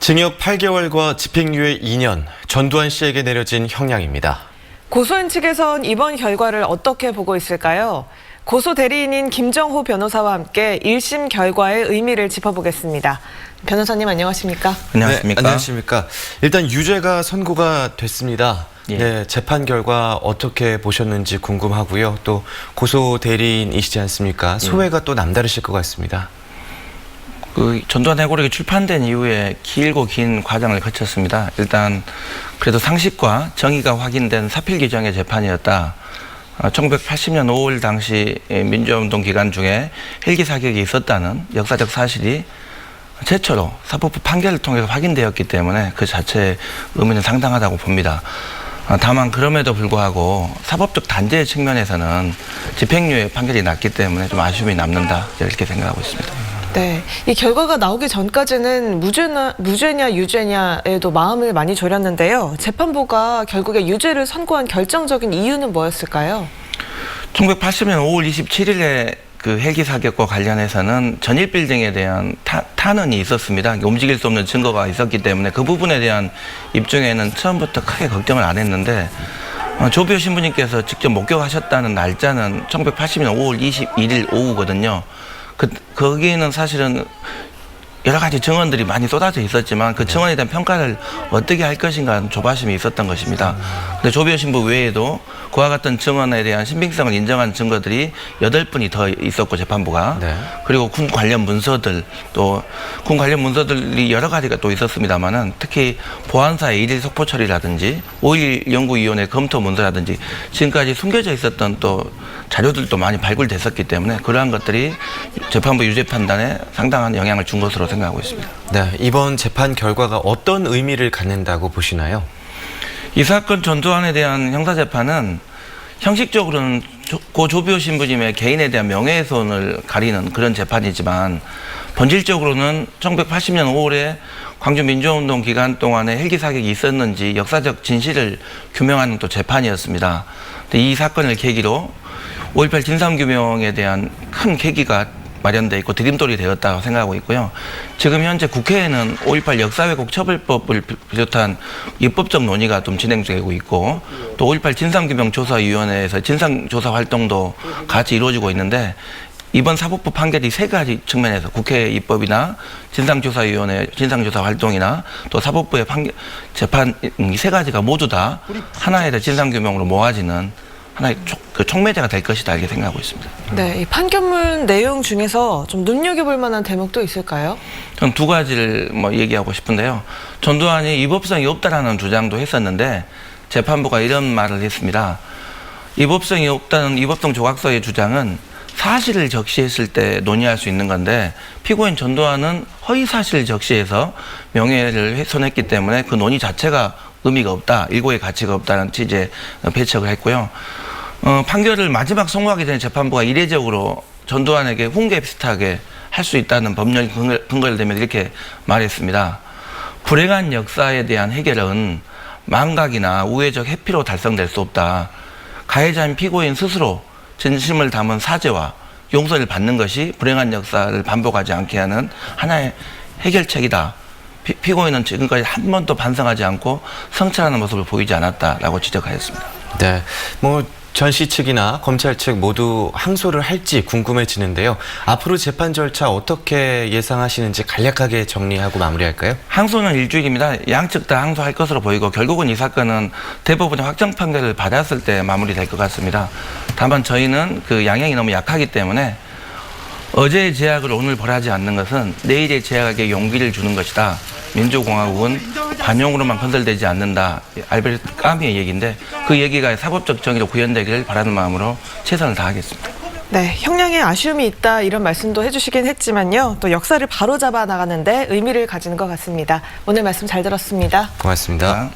징역 8개월과 집행유예 2년, 전두환 씨에게 내려진 형량입니다. 고소인 측에선 이번 결과를 어떻게 보고 있을까요? 고소 대리인인 김정호 변호사와 함께 1심 결과의 의미를 짚어보겠습니다. 변호사님 안녕하십니까? 네, 안녕하십니까? 안녕하십니까. 일단 유죄가 선고가 됐습니다. 예. 네, 재판 결과 어떻게 보셨는지 궁금하고요. 또 고소 대리인이시지 않습니까? 소회가 또 남다르실 것 같습니다. 전두환 해고록이 출판된 이후에 길고 긴 과정을 거쳤습니다. 일단 그래도 상식과 정의가 확인된 사필 규정의 재판이었다. 1980년 5월 당시 민주화운동 기간 중에 헬기 사격이 있었다는 역사적 사실이 최초로 사법부 판결을 통해서 확인되었기 때문에 그 자체의 의미는 상당하다고 봅니다. 다만 그럼에도 불구하고 사법적 단죄의 측면에서는 집행유예 판결이 났기 때문에 좀 아쉬움이 남는다 이렇게 생각하고 있습니다. 네, 이 결과가 나오기 전까지는 무죄냐 유죄냐에도 마음을 많이 졸였는데요. 재판부가 결국에 유죄를 선고한 결정적인 이유는 뭐였을까요? 1980년 5월 27일에 그 헬기 사격과 관련해서는 전일 빌딩에 대한 탄원이 있었습니다. 움직일 수 없는 증거가 있었기 때문에 그 부분에 대한 입증에는 처음부터 크게 걱정을 안 했는데 조비오 신부님께서 직접 목격하셨다는 날짜는 1980년 5월 21일 오후거든요. 거기는 사실은 여러 가지 증언들이 많이 쏟아져 있었지만 그 증언에 대한 평가를 어떻게 할 것인가 조바심이 있었던 것입니다. 근데 조비오 신부 외에도 그와 같은 증언에 대한 신빙성을 인정한 증거들이 8분이 더 있었고 재판부가 네. 그리고 군 관련 문서들 또 군 관련 문서들이 여러 가지가 또 있었습니다만은 특히 보안사의 일일 속보 처리라든지 5.1 연구위원회 검토 문서라든지 지금까지 숨겨져 있었던 또 자료들도 많이 발굴됐었기 때문에 그러한 것들이 재판부 유죄 판단에 상당한 영향을 준 것으로 생각하고 있습니다. 네, 이번 재판 결과가 어떤 의미를 갖는다고 보시나요? 이 사건 전두환에 대한 형사재판은 형식적으로는 고 조비오 신부님의 개인에 대한 명예훼손을 가리는 그런 재판이지만 본질적으로는 1980년 5월에 광주 민주화운동 기간 동안에 헬기 사격이 있었는지 역사적 진실을 규명하는 또 재판이었습니다. 근데 이 사건을 계기로 5.18 진상규명에 대한 큰 계기가 마련되어 있고 디딤돌이 되었다고 생각하고 있고요. 지금 현재 국회에는 5.18 역사왜곡 처벌법을 비롯한 입법적 논의가 좀 진행되고 있고 또 5.18 진상규명조사위원회에서 진상조사 활동도 같이 이루어지고 있는데 이번 사법부 판결이 3가지 측면에서 국회 입법이나 진상조사위원회 진상조사 활동이나 또 사법부의 재판 이 3가지가 모두 다 하나의 진상규명으로 모아지는 하나의 촉매제가 될 것이다 이렇게 생각하고 있습니다. 네, 이 판결문 내용 중에서 좀 눈여겨볼 만한 대목도 있을까요? 저는 2가지를 얘기하고 싶은데요. 전두환이 위법성이 없다라는 주장도 했었는데 재판부가 이런 말을 했습니다. 위법성이 없다는 위법성 조각서의 주장은 사실을 적시했을 때 논의할 수 있는 건데 피고인 전두환은 허위 사실을 적시해서 명예를 훼손했기 때문에 그 논의 자체가 의미가 없다, 일고의 가치가 없다는 취지의 배척을 했고요. 판결을 마지막 선고하기 전에 재판부가 이례적으로 전두환에게 훈계 비슷하게 할 수 있다는 법률 근거를 대면 이렇게 말했습니다. 불행한 역사에 대한 해결은 망각이나 우회적 회피로 달성될 수 없다. 가해자인 피고인 스스로 진심을 담은 사죄와 용서를 받는 것이 불행한 역사를 반복하지 않게 하는 하나의 해결책이다. 피고인은 지금까지 한 번도 반성하지 않고 성찰하는 모습을 보이지 않았다라고 지적하였습니다. 네, 전 씨 측이나 검찰 측 모두 항소를 할지 궁금해지는데요. 앞으로 재판 절차 어떻게 예상하시는지 간략하게 정리하고 마무리할까요? 항소는 일주일입니다. 양측 다 항소할 것으로 보이고 결국은 이 사건은 대법원의 확정 판결을 받았을 때 마무리될 것 같습니다. 다만 저희는 그 양형이 너무 약하기 때문에 어제의 제약을 오늘 벌하지 않는 것은 내일의 제약에 용기를 주는 것이다. 민주공화국은 관용으로만 건설되지 않는다. 알베르트 까미의 얘기인데 그 얘기가 사법적 정의로 구현되기를 바라는 마음으로 최선을 다하겠습니다. 네, 형량에 아쉬움이 있다 이런 말씀도 해주시긴 했지만요. 또 역사를 바로잡아 나가는데 의미를 가지는 것 같습니다. 오늘 말씀 잘 들었습니다. 고맙습니다.